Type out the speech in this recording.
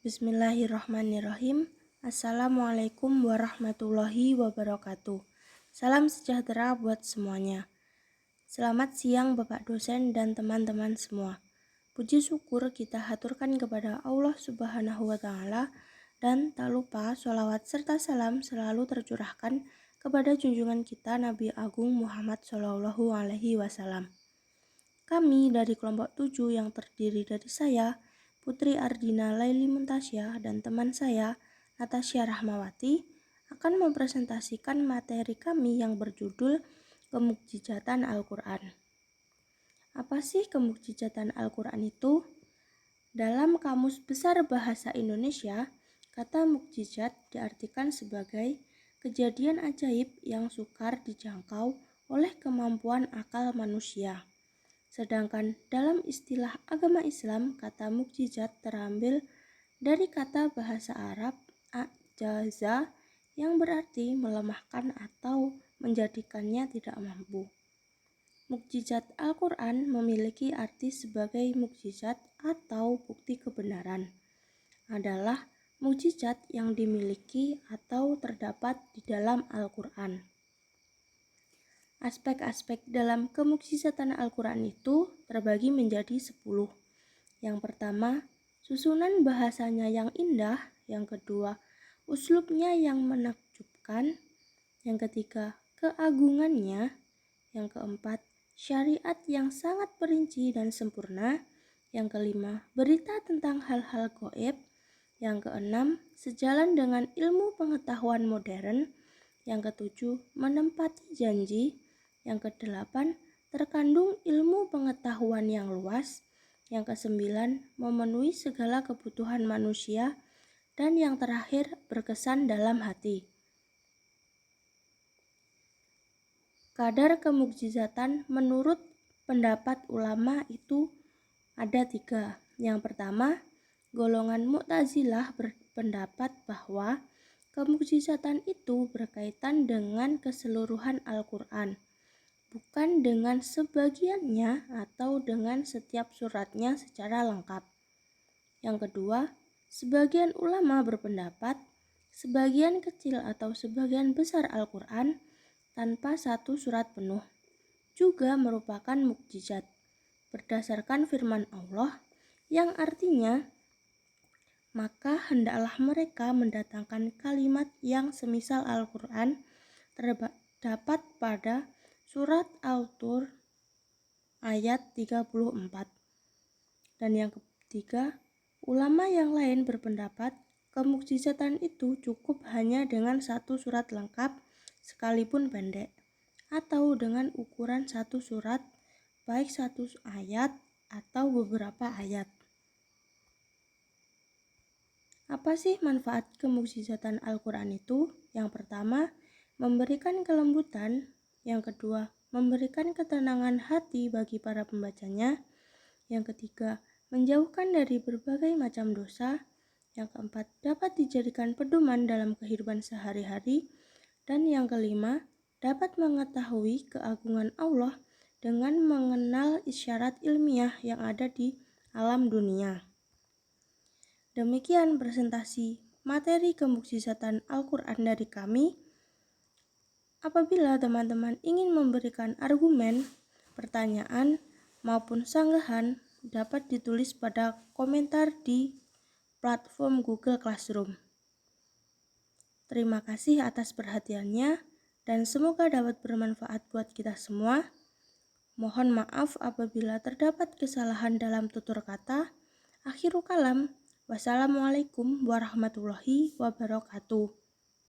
Bismillahirrahmanirrahim. Assalamualaikum warahmatullahi wabarakatuh. Salam sejahtera buat semuanya. Selamat siang Bapak dosen dan teman-teman semua. Puji syukur kita haturkan kepada Allah Subhanahu wa Ta'ala, dan tak lupa sholawat serta salam selalu tercurahkan kepada junjungan kita Nabi Agung Muhammad Shallallahu Alaihi Wasallam. Kami dari kelompok 7 yang terdiri dari saya, Putri Ardina Laili Muntasya, dan teman saya, Natasya Rahmawati, akan mempresentasikan materi kami yang berjudul Kemukjizatan Al-Quran. Apa sih kemukjizatan Al-Quran itu? Dalam Kamus Besar Bahasa Indonesia, kata mukjizat diartikan sebagai kejadian ajaib yang sukar dijangkau oleh kemampuan akal manusia. Sedangkan dalam istilah agama Islam, kata mukjizat terambil dari kata bahasa Arab ajaza yang berarti melemahkan atau menjadikannya tidak mampu. Mukjizat Al-Quran memiliki arti sebagai mukjizat atau bukti kebenaran. Adalah mukjizat yang dimiliki atau terdapat di dalam Al-Quran. Aspek-aspek dalam kemukjizatan Al-Quran itu terbagi menjadi 10. Yang pertama, susunan bahasanya yang indah. Yang kedua, uslubnya yang menakjubkan. Yang ketiga, keagungannya. Yang keempat, syariat yang sangat perinci dan sempurna. Yang kelima, berita tentang hal-hal gaib. Yang keenam, sejalan dengan ilmu pengetahuan modern. Yang ketujuh, menempati janji. Yang kedelapan, terkandung ilmu pengetahuan yang luas. Yang kesembilan, memenuhi segala kebutuhan manusia. Dan yang terakhir, berkesan dalam hati. Kadar kemukjizatan menurut pendapat ulama itu ada 3. Yang pertama, golongan Mu'tazilah berpendapat bahwa kemukjizatan itu berkaitan dengan keseluruhan Al-Quran, bukan dengan sebagiannya atau dengan setiap suratnya secara lengkap. Yang kedua, sebagian ulama berpendapat sebagian kecil atau sebagian besar Al-Quran tanpa satu surat penuh juga merupakan mukjizat berdasarkan firman Allah yang artinya, maka hendaklah mereka mendatangkan kalimat yang semisal Al-Quran terdapat pada surat Al-Tur ayat 34. Dan yang ketiga, ulama yang lain berpendapat kemukjizatan itu cukup hanya dengan satu surat lengkap sekalipun pendek, atau dengan ukuran satu surat, baik satu ayat atau beberapa ayat. Apa sih manfaat kemukjizatan Al-Quran itu? Yang pertama, memberikan kelembutan. Yang kedua, memberikan ketenangan hati bagi para pembacanya. Yang ketiga, menjauhkan dari berbagai macam dosa. Yang keempat, dapat dijadikan pedoman dalam kehidupan sehari-hari. Dan yang kelima, dapat mengetahui keagungan Allah dengan mengenal isyarat ilmiah yang ada di alam dunia. Demikian presentasi materi kemukjizatan Al-Quran dari kami. Apabila teman-teman ingin memberikan argumen, pertanyaan, maupun sanggahan, dapat ditulis pada komentar di platform Google Classroom. Terima kasih atas perhatiannya, dan semoga dapat bermanfaat buat kita semua. Mohon maaf apabila terdapat kesalahan dalam tutur kata. Akhirul kalam, wassalamualaikum warahmatullahi wabarakatuh.